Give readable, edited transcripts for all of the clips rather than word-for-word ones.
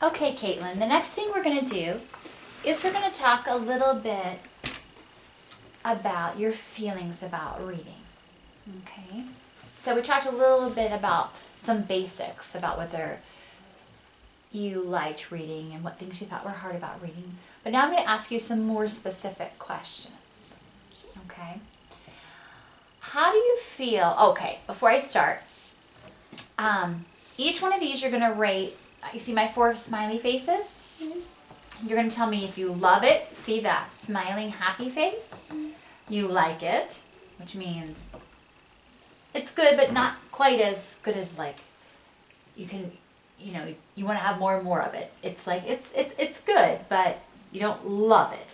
Okay, Caitlin, the next thing we're going to do is we're going to talk a little bit about your feelings about reading. Okay? So we talked a little bit about some basics about whether you liked reading and what things you thought were hard about reading. But now I'm going to ask you some more specific questions. Okay? How do you feel? Okay, before I start, each one of these you're going to rate. You see my 4 smiley faces? Mm-hmm. You're going to tell me if you love it. See that smiling, happy face? Mm-hmm. You like it, which means it's good, but not quite as good as like you can, you want to have more and more of it. It's like it's good, but you don't love it.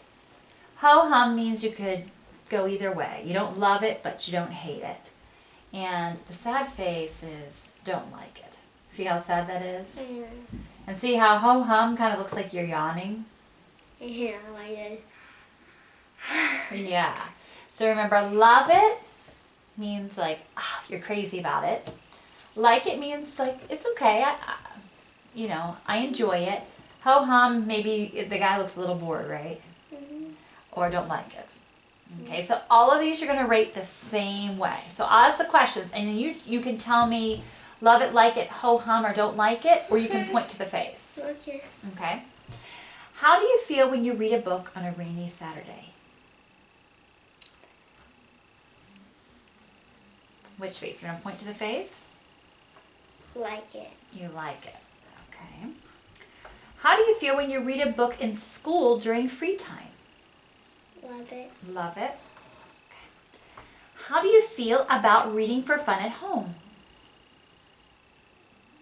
Ho hum means you could go either way. You don't love it, but you don't hate it. And the sad face is don't like it. See how sad that is? Yeah. And see how ho hum kind of looks like you're yawning? Yeah, like it. Yeah. So remember, love it means like you're crazy about it. Like it means like it's okay. I enjoy it. Ho hum, maybe the guy looks a little bored, right? Mm-hmm. Or don't like it. Okay, so all of these you're going to rate the same way. So I'll ask the questions, and then you can tell me love it, like it, ho hum, or don't like it, or you can point to the face. Okay. Okay. How do you feel when you read a book on a rainy Saturday? Which face? You're going to point to the face? Like it. You like it. Okay. How do you feel when you read a book in school during free time? Love it. Love it. Okay. How do you feel about reading for fun at home?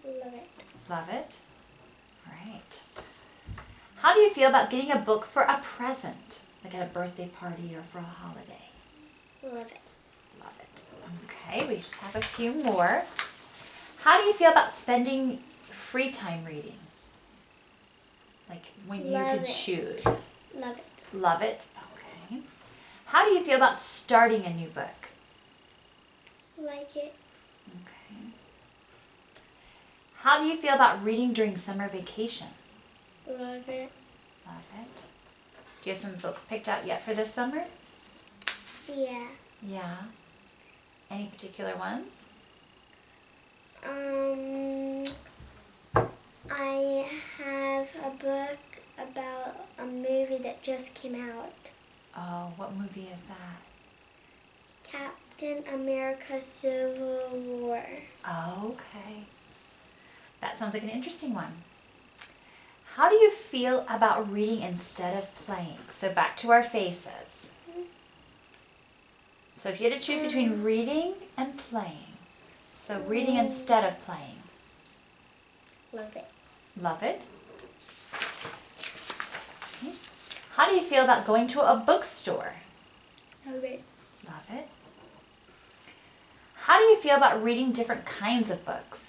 Love it. Love it. Right. How do you feel about getting a book for a present, like at a birthday party or for a holiday? Love it. Love it. Okay, we just have a few more. How do you feel about spending free time reading? Like when you Love can it. choose. Love it. Love it. Okay. How do you feel about starting a new book? Like it. Okay. How do you feel about reading during summer vacation? Love it. Love it. Do you have some books picked out yet for this summer? Yeah. Yeah. Any particular ones? I have a book about a movie that just came out. Oh, what movie is that? Captain America Civil War. Oh, okay. That sounds like an interesting one. How do you feel about reading instead of playing? So back to our faces. So if you had to choose between reading and playing, so reading instead of playing. Love it. Love it. Okay. How do you feel about going to a bookstore? Love it. Love it. How do you feel about reading different kinds of books?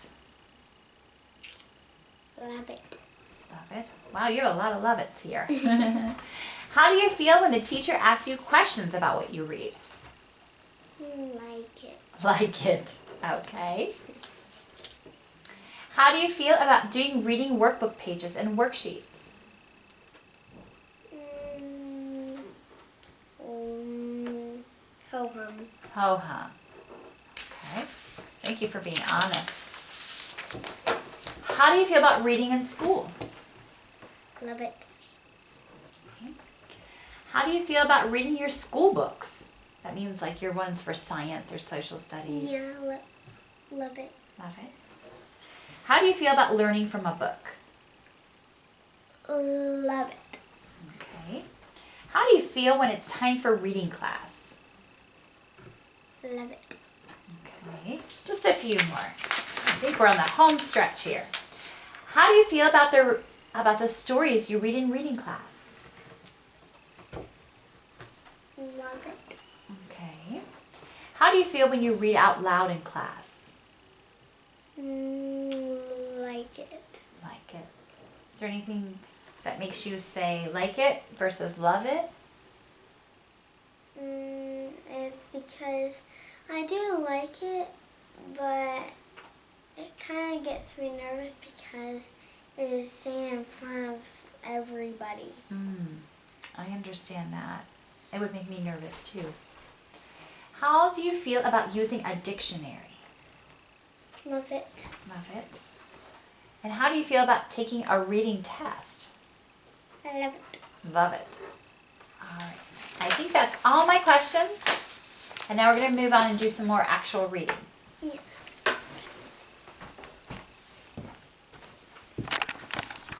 Love it. Love it. Wow, you have a lot of love it's here. How do you feel when the teacher asks you questions about what you read? Like it. Like it. Okay. How do you feel about doing reading workbook pages and worksheets? Ho hum. Ho hum. Okay. Thank you for being honest. How do you feel about reading in school? Love it. Okay. How do you feel about reading your school books? That means like your ones for science or social studies. Yeah, love it. Love it. How do you feel about learning from a book? Love it. Okay. How do you feel when it's time for reading class? Love it. Okay. Just a few more. I think we're on the home stretch here. How do you feel about the stories you read in reading class? Love it. Okay. How do you feel when you read out loud in class? Like it. Like it. Is there anything that makes you say like it versus love it? It's because I do like it, but it kind of gets me nervous because is sing in front of everybody. I understand that. It would make me nervous too. How do you feel about using a dictionary? Love it. Love it. And how do you feel about taking a reading test? I love it. Love it. All right. I think that's all my questions. And now we're going to move on and do some more actual reading. Yeah.